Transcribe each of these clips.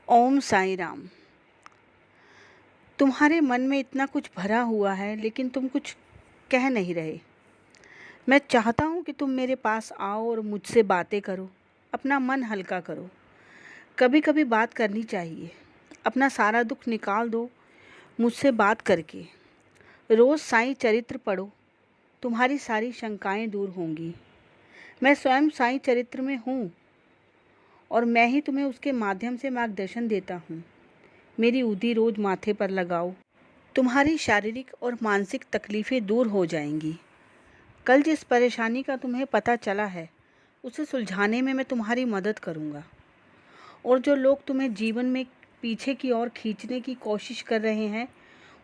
ओम साईं राम। तुम्हारे मन में इतना कुछ भरा हुआ है लेकिन तुम कुछ कह नहीं रहे। मैं चाहता हूँ कि तुम मेरे पास आओ और मुझसे बातें करो, अपना मन हल्का करो। कभी कभी बात करनी चाहिए। अपना सारा दुख निकाल दो मुझसे बात करके। रोज़ साईं चरित्र पढ़ो, तुम्हारी सारी शंकाएं दूर होंगी। मैं स्वयं साईं चरित्र में हूँ और मैं ही तुम्हें उसके माध्यम से मार्गदर्शन देता हूँ। मेरी उदी रोज़ माथे पर लगाओ, तुम्हारी शारीरिक और मानसिक तकलीफ़ें दूर हो जाएंगी। कल जिस परेशानी का तुम्हें पता चला है उसे सुलझाने में मैं तुम्हारी मदद करूँगा। और जो लोग तुम्हें जीवन में पीछे की ओर खींचने की कोशिश कर रहे हैं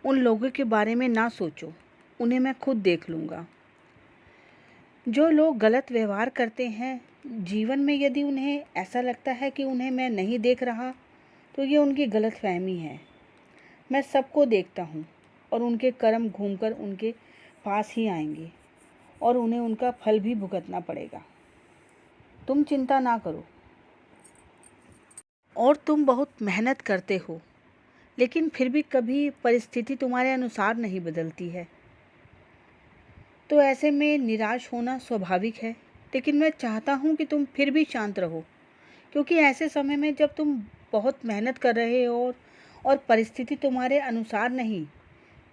उन लोगों के बारे में ना सोचो, उन्हें मैं खुद देख लूँगा। जो लोग गलत व्यवहार करते हैं जीवन में, यदि उन्हें ऐसा लगता है कि उन्हें मैं नहीं देख रहा तो ये उनकी गलतफहमी है। मैं सबको देखता हूँ और उनके कर्म घूमकर उनके पास ही आएंगे और उन्हें उनका फल भी भुगतना पड़ेगा। तुम चिंता ना करो। और तुम बहुत मेहनत करते हो लेकिन फिर भी कभी परिस्थिति तुम्हारे अनुसार नहीं बदलती है, तो ऐसे में निराश होना स्वाभाविक है। लेकिन मैं चाहता हूँ कि तुम फिर भी शांत रहो, क्योंकि ऐसे समय में जब तुम बहुत मेहनत कर रहे हो और परिस्थिति तुम्हारे अनुसार नहीं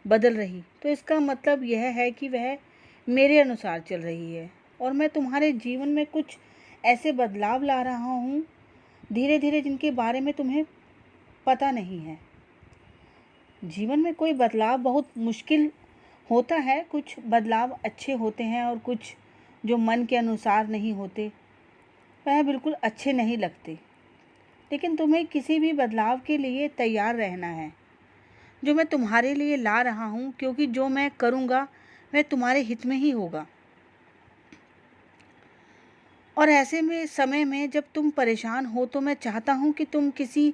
बदल रही, तो इसका मतलब यह है कि वह मेरे अनुसार चल रही है और मैं तुम्हारे जीवन में कुछ ऐसे बदलाव ला रहा हूँ धीरे धीरे, जिनके बारे में तुम्हें पता नहीं है। जीवन में कोई बदलाव बहुत मुश्किल होता है, कुछ बदलाव अच्छे होते हैं और कुछ जो मन के अनुसार नहीं होते वह बिल्कुल अच्छे नहीं लगते। लेकिन तुम्हें किसी भी बदलाव के लिए तैयार रहना है जो मैं तुम्हारे लिए ला रहा हूँ, क्योंकि जो मैं करूँगा वह तुम्हारे हित में ही होगा। और ऐसे में समय में जब तुम परेशान हो तो मैं चाहता हूँ कि तुम किसी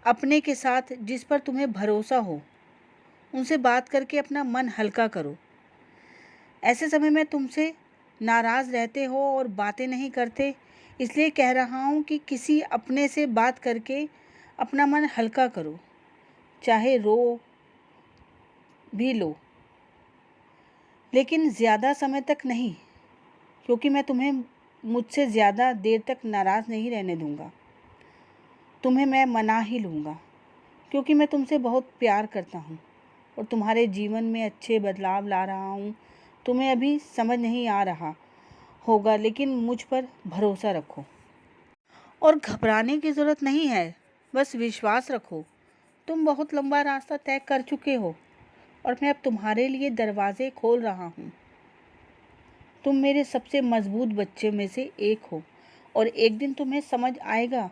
अपने के साथ जिस पर तुम्हें भरोसा हो उनसे बात करके अपना मन हल्का करो। ऐसे समय में तुमसे नाराज़ रहते हो और बातें नहीं करते, इसलिए कह रहा हूँ कि किसी अपने से बात करके अपना मन हल्का करो, चाहे रो भी लो लेकिन ज़्यादा समय तक नहीं, क्योंकि मैं तुम्हें मुझसे ज़्यादा देर तक नाराज़ नहीं रहने दूँगा। तुम्हें मैं मना ही लूँगा, क्योंकि मैं तुमसे बहुत प्यार करता हूँ और तुम्हारे जीवन में अच्छे बदलाव ला रहा हूँ। तुम्हें अभी समझ नहीं आ रहा होगा, लेकिन मुझ पर भरोसा रखो और घबराने की ज़रूरत नहीं है, बस विश्वास रखो। तुम बहुत लंबा रास्ता तय कर चुके हो और मैं अब तुम्हारे लिए दरवाज़े खोल रहा हूँ। तुम मेरे सबसे मजबूत बच्चे में से एक हो और एक दिन तुम्हें समझ आएगा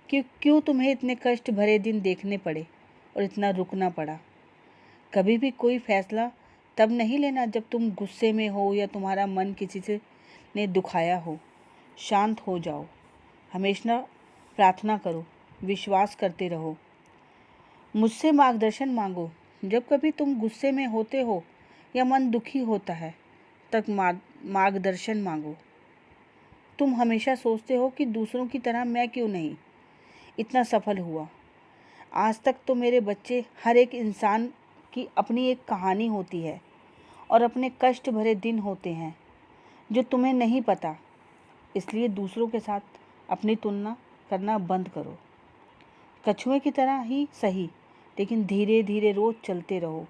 कि क्यों तुम्हें इतने कष्ट भरे दिन देखने पड़े और इतना रुकना पड़ा। कभी भी कोई फैसला तब नहीं लेना जब तुम गुस्से में हो या तुम्हारा मन किसी से ने दुखाया हो। शांत हो जाओ, हमेशा प्रार्थना करो, विश्वास करते रहो, मुझसे मार्गदर्शन मांगो। जब कभी तुम गुस्से में होते हो या मन दुखी होता है तब मार्गदर्शन मांगो। तुम हमेशा सोचते हो कि दूसरों की तरह मैं क्यों नहीं इतना सफल हुआ। आज तक तो मेरे बच्चे, हर एक इंसान की अपनी एक कहानी होती है और अपने कष्ट भरे दिन होते हैं जो तुम्हें नहीं पता। इसलिए दूसरों के साथ अपनी तुलना करना बंद करो। कछुए की तरह ही सही, लेकिन धीरे धीरे रोज चलते रहो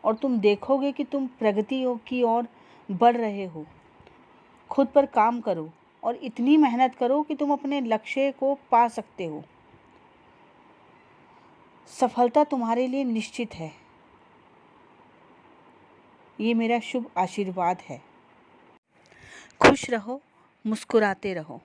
और तुम देखोगे कि तुम प्रगति की ओर बढ़ रहे हो। खुद पर काम करो और इतनी मेहनत करो कि तुम अपने लक्ष्य को पा सकते हो। सफलता तुम्हारे लिए निश्चित है। ये मेरा शुभ आशीर्वाद है। खुश रहो, मुस्कुराते रहो।